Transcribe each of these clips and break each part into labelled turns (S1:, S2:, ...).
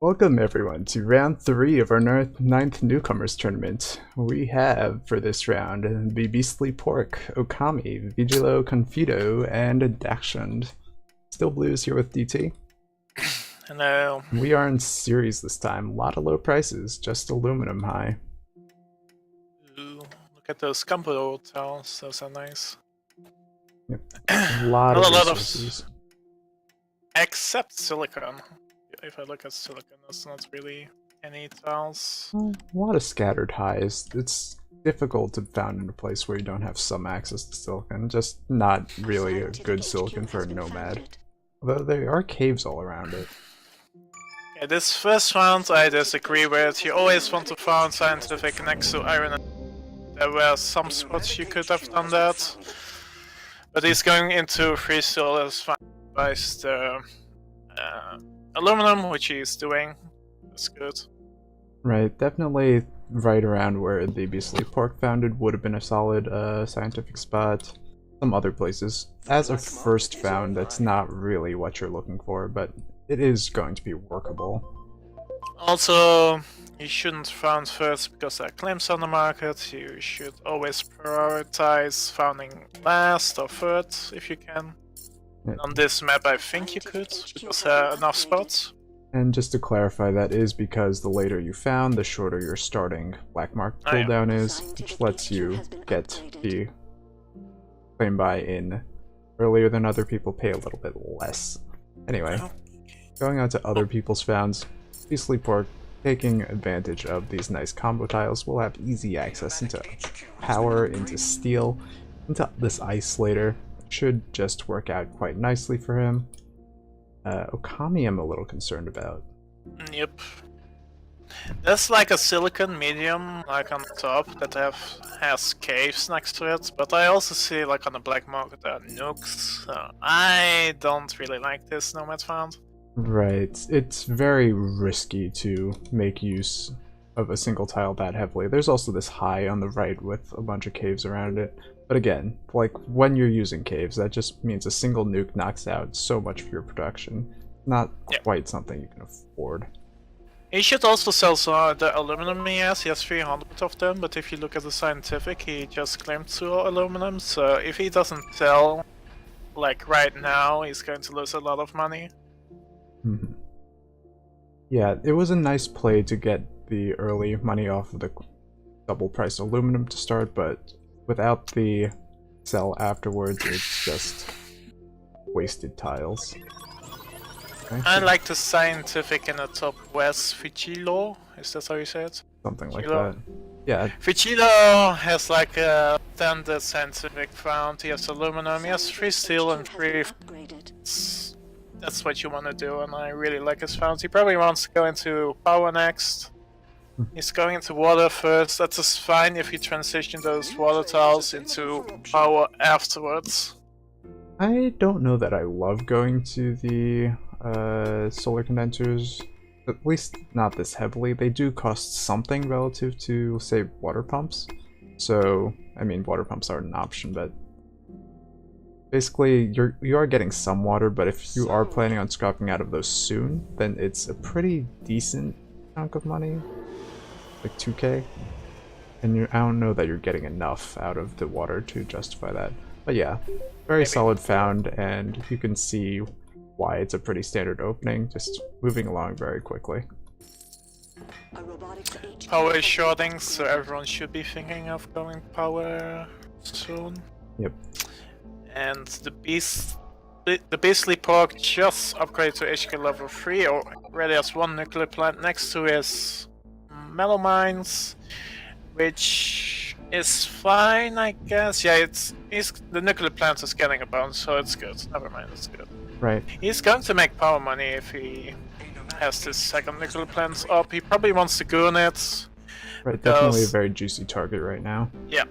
S1: Welcome everyone to round 3 of our ninth Newcomers tournament. We have for this round the Beastly Pork, Okami, Vigilo Confido, and Dachshund. Still Blues here with DT.
S2: Hello.
S1: We are in series this time. A lot of low prices, just aluminum high.
S2: Ooh, look at those combo tiles, those are nice.
S1: Yep. A lot of resources.
S2: Except silicon. If I look at silicon, there's not really any tiles.
S1: A lot of scattered highs. It's difficult to found in a place where you don't have some access to silicon. Just not really a good silicon for a nomad. Although there are caves all around it.
S2: Yeah, this first round I disagree with. You always want to found scientific next to iron. There were some spots you could have done that. But he's going into freestyle as fine by the aluminum, which he's doing. That's good.
S1: Right, definitely right around where the Beastly Pork founded would have been a solid scientific spot. Some other places. As a first found, that's not really what you're looking for, but it is going to be workable.
S2: Also, you shouldn't found first because there are claims on the market. You should always prioritize founding last or third if you can.
S1: Yeah.
S2: On this map I think you could, because there are enough spots.
S1: And just to clarify, that is because the later you found, the shorter your starting black mark cooldown is, which lets you get the claim buy in earlier than other people, pay a little bit less. Anyway, going on to other people's founds, Beastly Pork, taking advantage of these nice combo tiles, will have easy access into power, into steel, into this ice later. Should just work out quite nicely for him. Okami I'm a little concerned about.
S2: Yep. There's like a silicon medium like on the top that has caves next to it, but I also see like on the black market there are nukes. So I don't really like this nomad found.
S1: Right, it's very risky to make use of a single tile that heavily. There's also this high on the right with a bunch of caves around it. But again, like when you're using caves, that just means a single nuke knocks out so much of your production. Not quite something you can afford.
S2: He should also sell some the aluminum he has 300 of them, but if you look at the scientific, he just claimed 2 aluminum, so if he doesn't sell, like right now, he's going to lose a lot of money.
S1: Mm-hmm. Yeah, it was a nice play to get the early money off of the double price aluminum to start, but without the sell afterwards, it's just wasted tiles. Okay,
S2: I like the scientific in the top west, Vigilo, is that how you say it?
S1: something like that. Yeah.
S2: Vigilo has like a standard scientific found, he has aluminum, he has 3 steel and 3... That's what you want to do, and I really like his found. He probably wants to go into power next. He's going into water first. That's just fine if you transition those water tiles into power afterwards.
S1: I don't know that I love going to the solar condensers, at least not this heavily. They do cost something relative to, say, water pumps. So, I mean, water pumps aren't an option, but basically you are getting some water, but if you are planning on scrapping out of those soon, then it's a pretty decent chunk of money. Like 2k, and I don't know that you're getting enough out of the water to justify that. But yeah, very solid found, and you can see why it's a pretty standard opening, just moving along very quickly.
S2: Power is shorting, so everyone should be thinking of going power soon.
S1: Yep.
S2: And the Beastly Pork just upgraded to HK level 3, already has 1 nuclear plant next to his metal mines, which is fine, I guess. Yeah, the nuclear plant is getting a bounce, so it's good. Never mind, it's good.
S1: Right.
S2: He's going to make power money if he has this second nuclear plant up. He probably wants to goon it.
S1: Right, definitely a very juicy target right now.
S2: Yeah.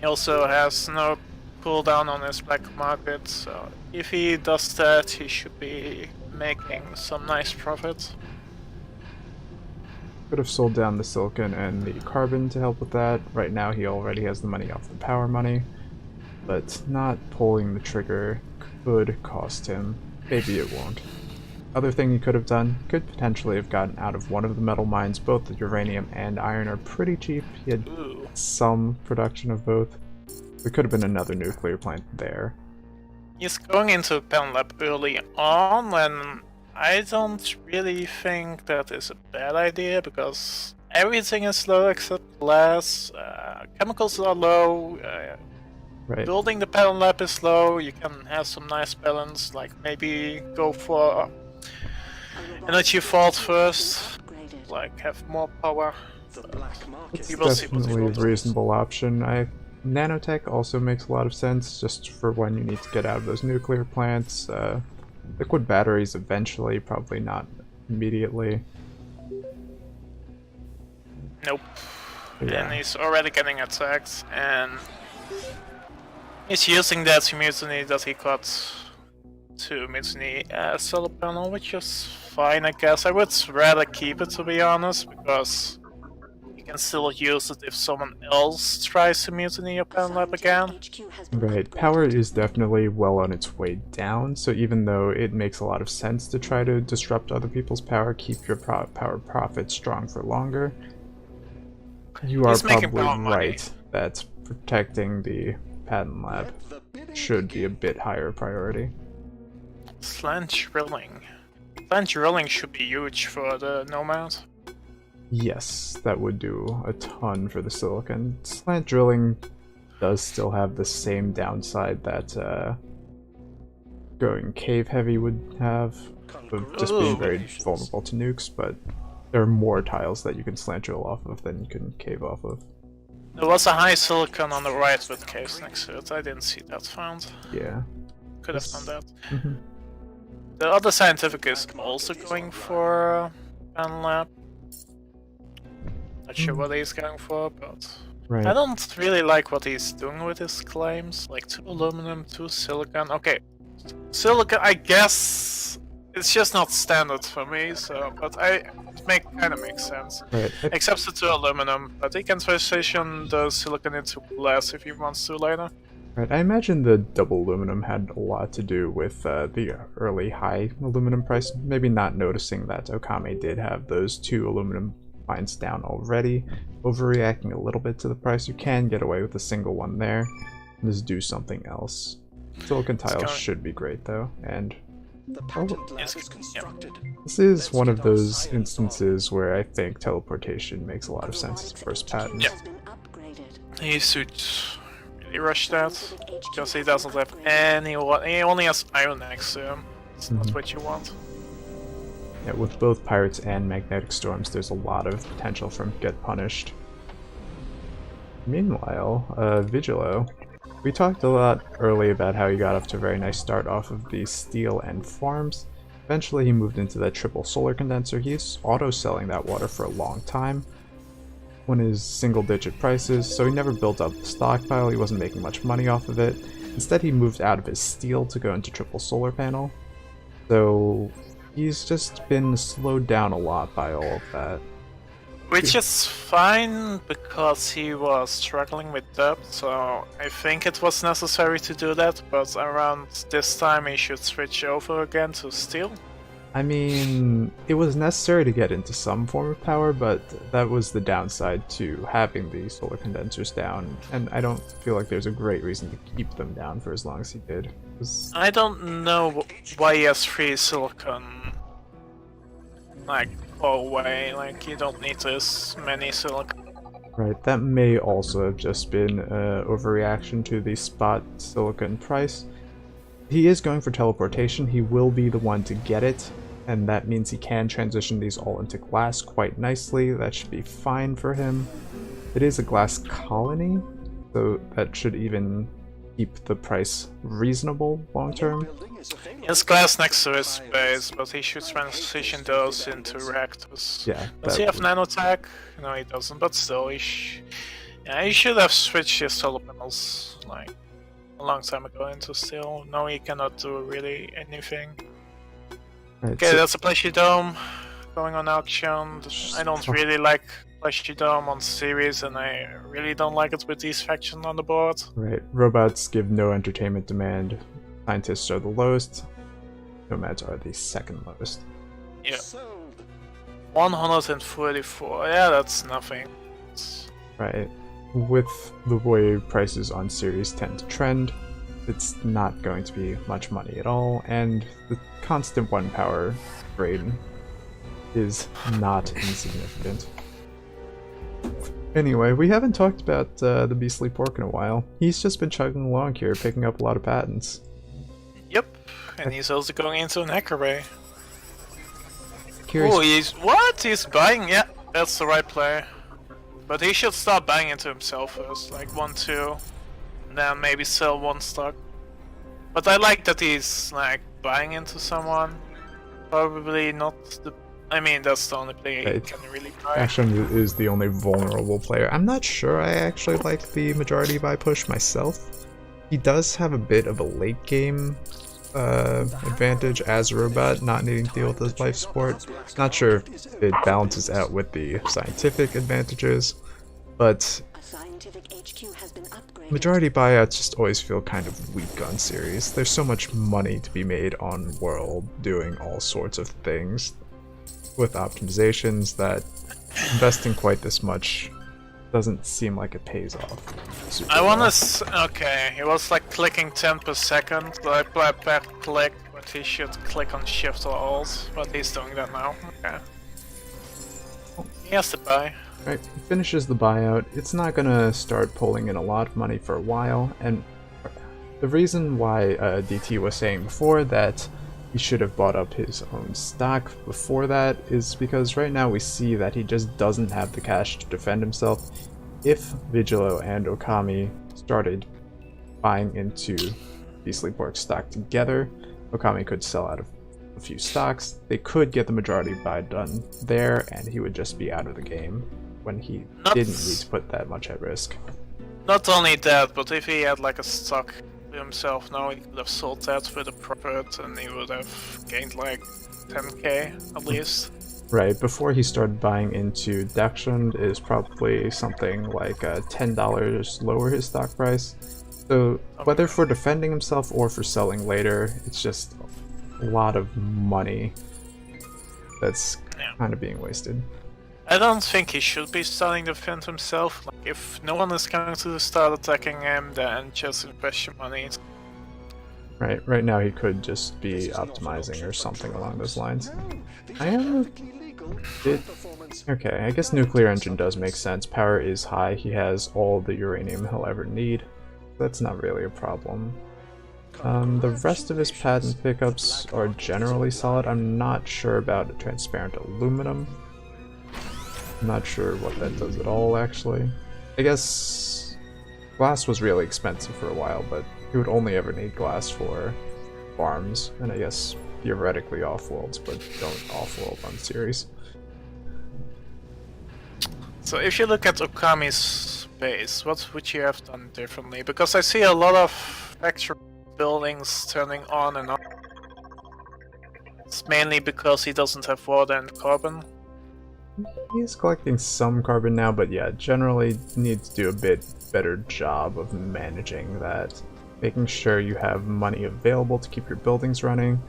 S2: He also has no cooldown on his black market, so if he does that, he should be making some nice profit.
S1: Could have sold down the silicon and the carbon to help with that. Right now he already has the money off the power money, but not pulling the trigger could cost him. Maybe it won't. other thing he could have done, could potentially have gotten out of one of the metal mines. Both the uranium and iron are pretty cheap. He had some production of both. There could have been another nuclear plant there.
S2: He's going into a pen lab early on, and I don't really think that is a bad idea, because everything is low except glass, chemicals are low,
S1: Right.
S2: building the pen lab is low, you can have some nice balance, like maybe go for energy fault first, like have more power.
S1: It's
S2: We will see what
S1: definitely
S2: we
S1: a
S2: will do.
S1: reasonable option. Nanotech also makes a lot of sense, just for when you need to get out of those nuclear plants. Liquid batteries eventually, probably not immediately.
S2: Nope.
S1: Yeah.
S2: And he's already getting attacked, and he's using that mutiny that he got to mutiny solar panel, which is fine, I guess. I would rather keep it, to be honest, because you can still use it if someone else tries to mutiny your panel lab again.
S1: Right, power is definitely well on its way down, so even though it makes a lot of sense to try to disrupt other people's power, keep your power profit strong for longer, you are
S2: He's making
S1: probably
S2: power money.
S1: right that protecting the patent lab should be a bit higher priority.
S2: Slant drilling. Slant drilling should be huge for the Nomad.
S1: Yes, that would do a ton for the silicon. Slant drilling does still have the same downside that going cave heavy would have, of just being very vulnerable to nukes, but there are more tiles that you can slant drill off of than you can cave off of.
S2: There was a high silicon on the right with caves next to it. I didn't see that found.
S1: Yeah.
S2: Could have done that.
S1: Mhm.
S2: The other scientific is also going for pen lab. Not sure what he's going for, but
S1: Right.
S2: I don't really like what he's doing with his claims. Like 2 aluminum, 2 silicon. Okay, silicon, I guess it's just not standard for me. So, but it kind of makes sense.
S1: Right.
S2: Except the 2 aluminum, but he can transition the silicon into glass if he wants to later.
S1: Right. I imagine the double aluminum had a lot to do with the early high aluminum price. Maybe not noticing that Okame did have those 2 aluminum mines down already, overreacting a little bit to the price. You can get away with a single one there, and just do something else. Silicon tiles should be great though, and this is one of those instances where I think teleportation makes a lot of sense as first patent.
S2: Yeah. He should really rush that, because he doesn't have anyone. He only has iron next to him. It's not what you want.
S1: Yeah, with both pirates and magnetic storms, there's a lot of potential for him to get punished. Meanwhile, Vigilo. We talked a lot early about how he got off to a very nice start off of the steel and farms. Eventually he moved into that triple solar condenser. He's auto-selling that water for a long time on his single-digit prices, so he never built up the stockpile. He wasn't making much money off of it. Instead he moved out of his steel to go into triple solar panel. So he's just been slowed down a lot by all of that.
S2: Which is fine, because he was struggling with debt, so I think it was necessary to do that, but around this time he should switch over again to steel.
S1: I mean, it was necessary to get into some form of power, but that was the downside to having the solar condensers down, and I don't feel like there's a great reason to keep them down for as long as he did.
S2: I don't know why he has free silicon, like, go away, like, you don't need this many silicon.
S1: Right, that may also have just been overreaction to the spot silicon price. He is going for teleportation. He will be the one to get it, and that means he can transition these all into glass quite nicely. That should be fine for him. It is a glass colony, so that should even keep the price reasonable long term.
S2: He has glass next to his base, but he should transition those into reactors.
S1: Yeah.
S2: Does he have nanotech? No, he doesn't, but still, he should have switched his solar panels, like, a long time ago into steel. No, he cannot do really anything.
S1: Right,
S2: Okay,
S1: so
S2: that's a Fleshy Dome going on auction. I don't really like Fleshy Dome on series, and I really don't like it with these factions on the board.
S1: right, robots give no entertainment demand. Scientists are the lowest. Nomads are the second lowest.
S2: Yeah. 144. Yeah, that's nothing.
S1: Right. With the way prices on series tend to trend, it's not going to be much money at all, and the constant 1 power grade is not insignificant. Anyway, we haven't talked about the Beastly Pork in a while. He's just been chugging along here, picking up a lot of patents.
S2: Yep, and he's also going into an hacker bay.
S1: Curious.
S2: Oh, he's buying? Yeah, that's the right play. But he should start buying into himself first, like 1, 2, and then maybe sell 1 stock. But I like that he's like buying into someone. Probably not the. I mean, that's the only player he can really buy.
S1: Action is the only vulnerable player. I'm not sure I actually like the majority buy push myself. He does have a bit of a late game advantage as a robot, not needing to deal with his life support. Not sure if it balances out with the scientific advantages, but majority buyouts just always feel kind of weak on series. There's so much money to be made on World doing all sorts of things with optimizations that investing quite this much doesn't seem like it pays off.
S2: I wanna okay, he was like clicking 10 per second, like bad click, but he should click on shift or alt, but he's doing that now. Okay. He has to buy.
S1: Right, finishes the buyout. It's not gonna start pulling in a lot of money for a while, and the reason why DT was saying before that he should have bought up his own stock before that is because right now we see that he just doesn't have the cash to defend himself. If Vigilo and Okami started buying into Beastly Pork stock together, Okami could sell out of a few stocks. They could get the majority buy done there, and he would just be out of the game when he didn't need to put that much at risk.
S2: Not only that, but if he had like a stock himself now, he could have sold that with a profit and he would have gained like 10k at least.
S1: Right, before he started buying into Dachshund is probably something like $10 lower his stock price. So whether for defending himself or for selling later, it's just a lot of money that's kind of being wasted.
S2: I don't think he should be starting to defend himself. Like, if no one is going to start attacking him, then just invest your money.
S1: Right now he could just be optimizing or something along those lines. I am a bit... Okay, I guess nuclear engine does make sense. Power is high, he has all the uranium he'll ever need. That's not really a problem. The rest of his patent pickups are generally solid. I'm not sure about transparent aluminum. I'm not sure what that does at all, actually. I guess glass was really expensive for a while, but he would only ever need glass for farms, and I guess theoretically off-worlds, but don't off-world on series.
S2: So if you look at Okami's base, what would you have done differently? Because I see a lot of extra buildings turning on and off. It's mainly because he doesn't have water and carbon.
S1: He's collecting some carbon now, but yeah, generally needs to do a bit better job of managing that. Making sure you have money available to keep your buildings running,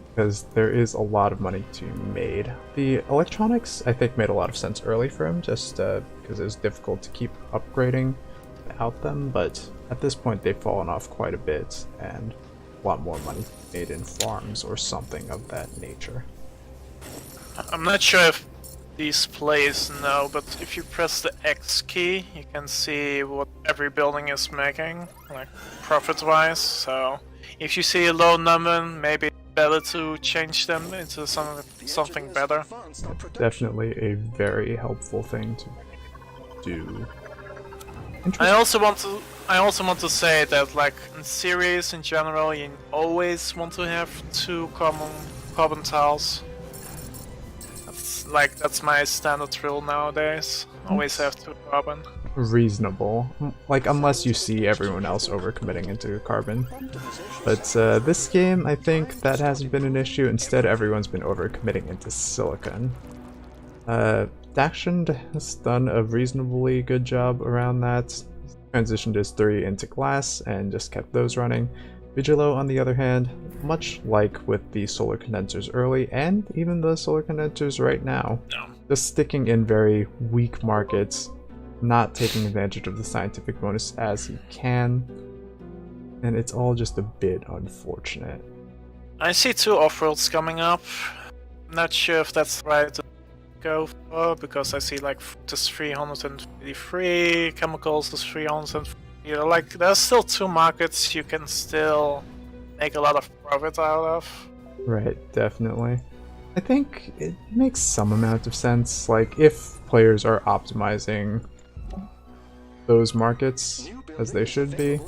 S1: because there is a lot of money to be made. The electronics, I think, made a lot of sense early for him, just because it was difficult to keep upgrading without them, but at this point they've fallen off quite a bit, and a lot more money made in farms or something of that nature.
S2: I'm not sure if these plays know, but if you press the X key, you can see what every building is making, like profit-wise. So if you see a low number, maybe it's better to change them into something better.
S1: Definitely a very helpful thing to do.
S2: I also want to say that, like, in series in general, you always want to have 2 carbon tiles. That's my standard rule nowadays. Always have 2 carbon.
S1: Reasonable. Like, unless you see everyone else overcommitting into carbon. But this game, I think that hasn't been an issue. Instead, everyone's been overcommitting into silicon. Dachshund has done a reasonably good job around that. Transitioned his 3 into glass and just kept those running. Vigilo, on the other hand, much like with the solar condensers early, and even the solar condensers right now, just sticking in very weak markets, not taking advantage of the scientific bonus as he can, and it's all just a bit unfortunate.
S2: I see 2 off-roads coming up. Not sure if that's right to go for, because I see like just 353, chemicals is 300. You know, like there's still 2 markets you can still make a lot of profit out of.
S1: Right, definitely. I think it makes some amount of sense, like if players are optimizing those markets as they should be,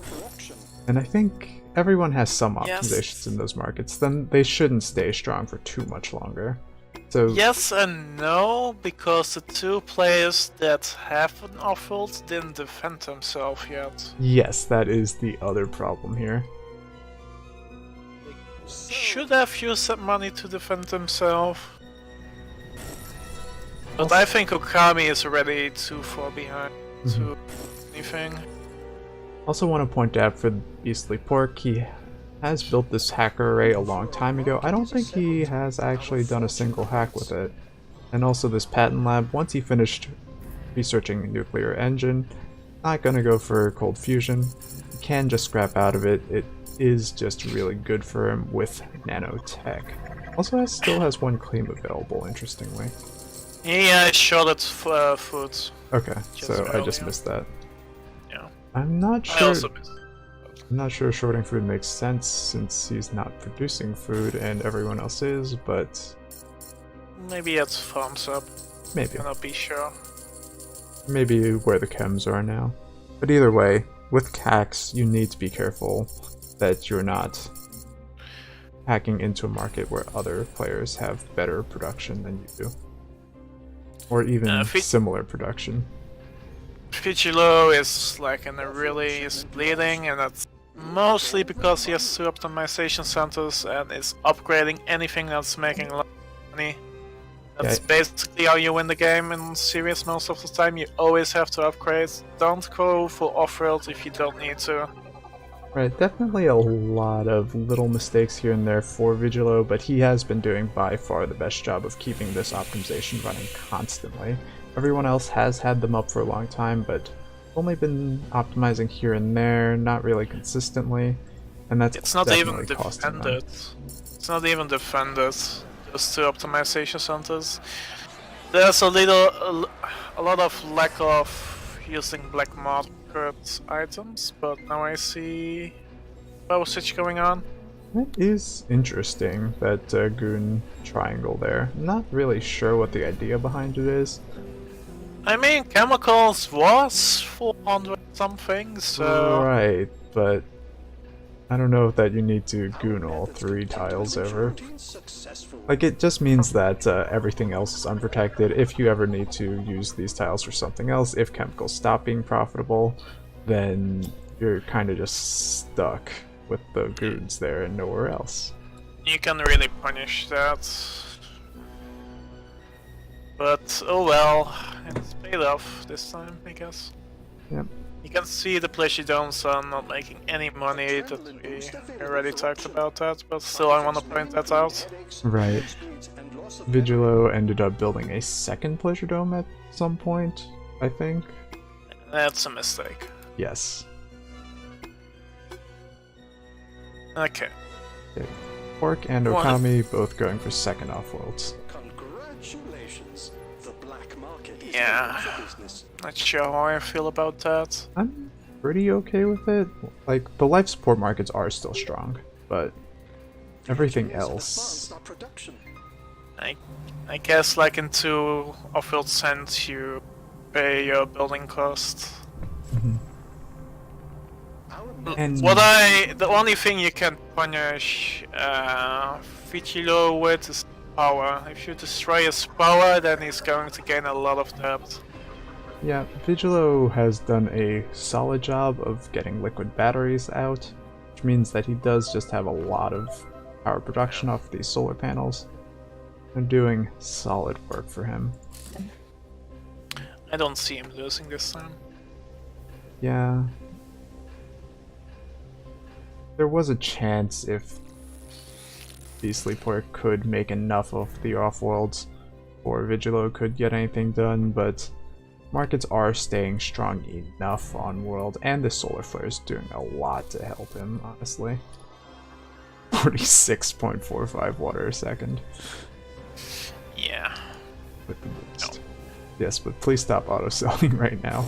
S1: and I think everyone has some optimizations in those markets, then they shouldn't stay strong for too much longer. So
S2: yes and no, because the 2 players that have an off-road didn't defend themselves yet.
S1: Yes, that is the other problem here.
S2: They should have used that money to defend themselves. But I think Okami is already too far behind to anything.
S1: Also want to point out for the Beastly Pork, he has built this hacker array a long time ago. I don't think he has actually done a single hack with it. And also this patent lab, once he finished researching a nuclear engine, not gonna go for cold fusion. He can just scrap out of it. It is just really good for him with nanotech. Also still has 1 claim available, interestingly.
S2: Yeah, I shot at food.
S1: Okay, so I just missed that.
S2: Yeah.
S1: I'm not
S2: I
S1: sure.
S2: also missed.
S1: I'm not sure shorting food makes sense since he's not producing food and everyone else is, but
S2: Maybe it's farms up.
S1: maybe.
S2: Cannot be sure.
S1: Maybe where the chems are now. But either way, with CACs, you need to be careful that you're not hacking into a market where other players have better production than you do. Or even similar production.
S2: Vigilo is like in a really is bleeding, and that's mostly because he has 2 optimization centers and is upgrading anything that's making a lot of money. That's basically how you win the game in series most of the time. You always have to upgrade. Don't go for off-road if you don't need to.
S1: Right, definitely a lot of little mistakes here and there for Vigilo, but he has been doing by far the best job of keeping this optimization running constantly. Everyone else has had them up for a long time, but only been optimizing here and there, not really consistently, and that's
S2: not
S1: definitely
S2: even
S1: costing them.
S2: defended. It's not even defended. Just 2 optimization centers. There's a lot of lack of using black market items, but now I see power switch going on.
S1: That is interesting, that goon triangle there. Not really sure what the idea behind it is.
S2: I mean, chemicals was 400 something, so...
S1: Right, but I don't know that you need to goon all 3 tiles over. Like, it just means that everything else is unprotected. If you ever need to use these tiles for something else, if chemicals stop being profitable, then you're kind of just stuck with the goons there and nowhere else.
S2: You can really punish that. But, oh well, it's paid off this time, I guess.
S1: Yep.
S2: You can see the Placidons are not making any money, that we already talked about that, but still I want to point that out.
S1: Right. Vigilo ended up building a 2nd pleasure dome at some point, I think.
S2: That's a mistake.
S1: Yes.
S2: Okay.
S1: Pork and Okami both going for 2nd off-worlds.
S3: Congratulations. The black market is
S2: Yeah. Not sure how I feel about that.
S1: I'm pretty okay with it. Like, the life support markets are still strong, but everything else...
S2: I guess like in 2 off-field cents you pay your building cost.
S1: And
S2: The only thing you can punish Vigilo with is power. If you destroy his power, then he's going to gain a lot of debt.
S1: yeah, Vigilo has done a solid job of getting liquid batteries out, which means that he does just have a lot of power production off these solar panels. They're doing solid work for him.
S2: I don't see him losing this time.
S1: Yeah. there was a chance if Beastly Pork could make enough of the off-worlds or Vigilo could get anything done, but markets are staying strong enough on world, and the solar flare is doing a lot to help him, honestly. 46.45 water a second.
S2: Yeah.
S1: With the boost. No. Yes, but please stop auto-selling right now.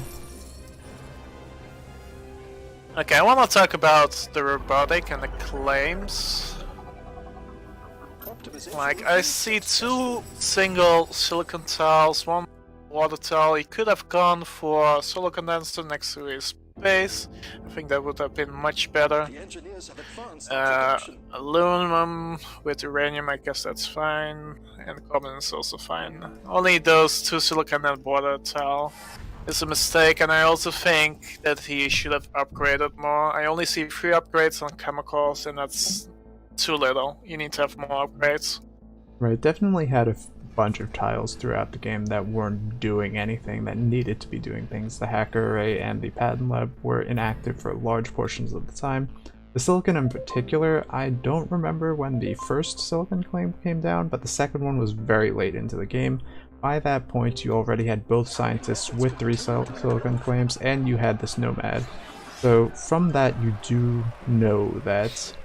S2: Okay, I want to talk about the robotic and the claims. Like, I see 2 single silicon tiles, 1 water tile. He could have gone for solar condenser next to his base. I think that would have been much better. Aluminum with uranium, I guess that's fine. And carbon is also fine. Only those 2 silicon and water tile is a mistake, and I also think that he should have upgraded more. I only see 3 upgrades on chemicals, and that's too little. You need to have more upgrades.
S1: Right, definitely had a bunch of tiles throughout the game that weren't doing anything, that needed to be doing things. The hacker array and the patent lab were inactive for large portions of the time. The silicon in particular, I don't remember when the first silicon claim came down, but the second one was very late into the game. By that point, you already had both scientists with 3 silicon claims, and you had this nomad. So from that, you do know that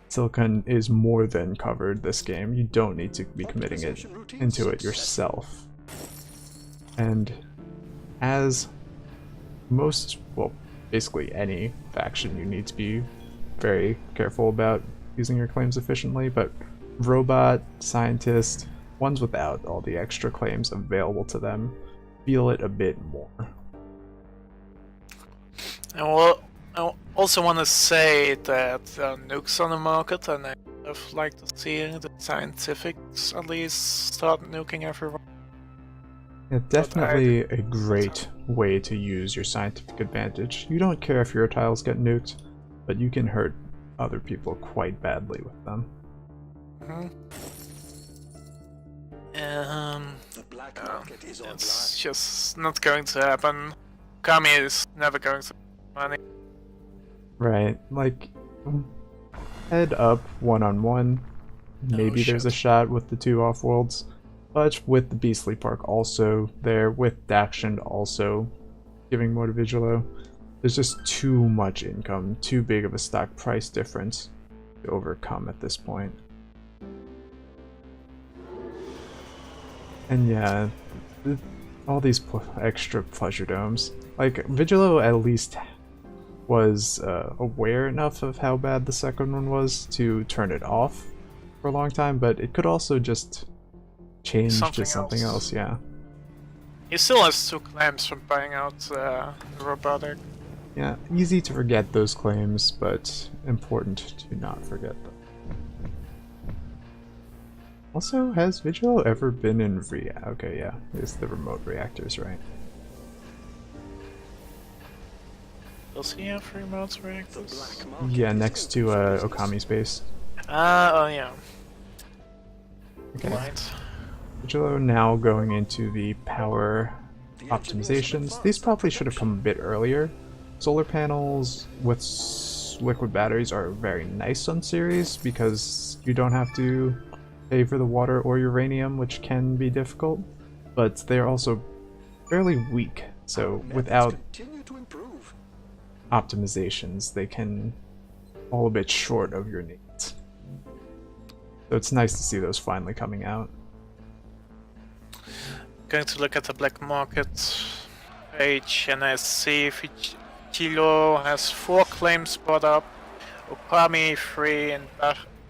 S1: silicon is more than covered this game. You don't need to be committing it into it yourself. And as most, well, basically any faction, you need to be very careful about using your claims efficiently, but robot, scientist, ones without all the extra claims available to them feel it a bit more.
S2: And well, I also want to say that nukes on the market, and I would have liked to see the scientifics at least start nuking everyone.
S1: Yeah, definitely a great way to use your scientific advantage. You don't care if your tiles get nuked, but you can hurt other people quite badly with them.
S2: It's just not going to happen. Kami is never going to make money.
S1: Right, like, head up one-on-one, maybe there's a shot with the 2 off-worlds, but with the Beastly Park also there, with Dakshind also giving more to Vigilo, there's just too much income, too big of a stock price difference to overcome at this point. And yeah, all these extra pleasure domes, like, Vigilo at least was aware enough of how bad the second one was to turn it off for a long time, but it could also just change to something else, yeah.
S2: He still has 2 claims from buying out the robotic.
S1: Yeah, easy to forget those claims, but important to not forget them. Also, has Vigilo ever been in okay, yeah, it's the remote reactors, right?
S2: Does he have remote reactors?
S1: Yeah, next to Okami's base.
S2: Oh yeah.
S1: Okay.
S2: Right.
S1: Vigilo now going into the power optimizations. These probably should have come a bit earlier. Solar panels with liquid batteries are very nice on series because you don't have to pay for the water or uranium, which can be difficult, but they're also fairly weak, so without optimizations they can fall a bit short of your needs. So it's nice to see those finally coming out.
S2: Going to look at the black market page, and I see Vigilo has 4 claims bought up, Okami 3, and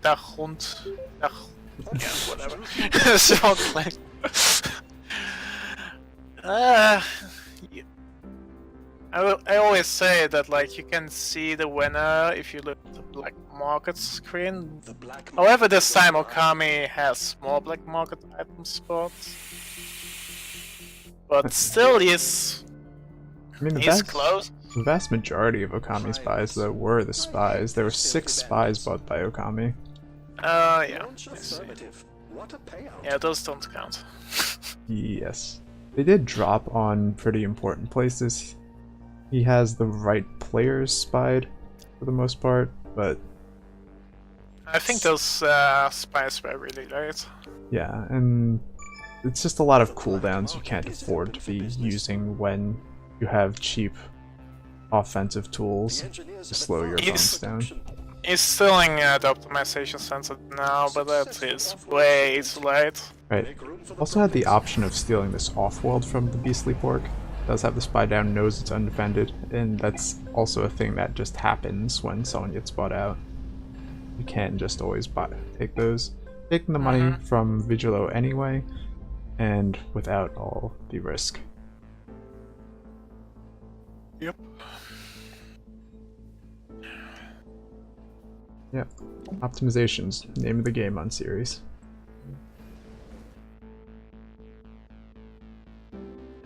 S2: Dakshind. Yeah, whatever. So claims. I always say that, like, you can see the winner if you look at the black market screen. However, this time Okami has more black market item spots. But still, he's close.
S1: The vast majority of Okami's buys, though, were the spies. There were 6 spies bought by Okami.
S2: Yeah. Yeah, those don't count.
S1: Yes. They did drop on pretty important places. He has the right players spied, for the most part, but
S2: I think those spies were really late.
S1: Yeah, and it's just a lot of cooldowns you can't afford to be using when you have cheap offensive tools to slow your bones down.
S2: He's stealing the optimization sensor now, but that is way too late.
S1: Right. Also had the option of stealing this off-world from the Beastly Pork. Does have the spy down, knows it's undefended, and that's also a thing that just happens when someone gets bought out. You can't just always take those. Taking the money from Vigilo anyway, and without all the risk.
S2: Yep.
S1: Yep. Optimizations, name of the game on series.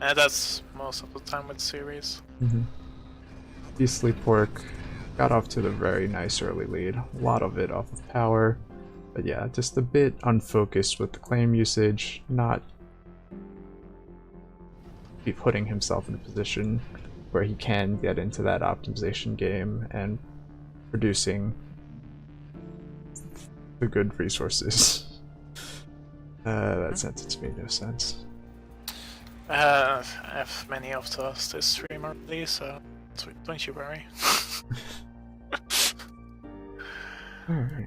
S2: And that's most of the time with series.
S1: Beastly Pork got off to the very nice early lead. A lot of it off of power. But yeah, just a bit unfocused with the claim usage, not be putting himself in a position where he can get into that optimization game and producing the good resources. That sentence made no sense.
S2: I have many of those this stream already, so don't you worry.
S1: Alright.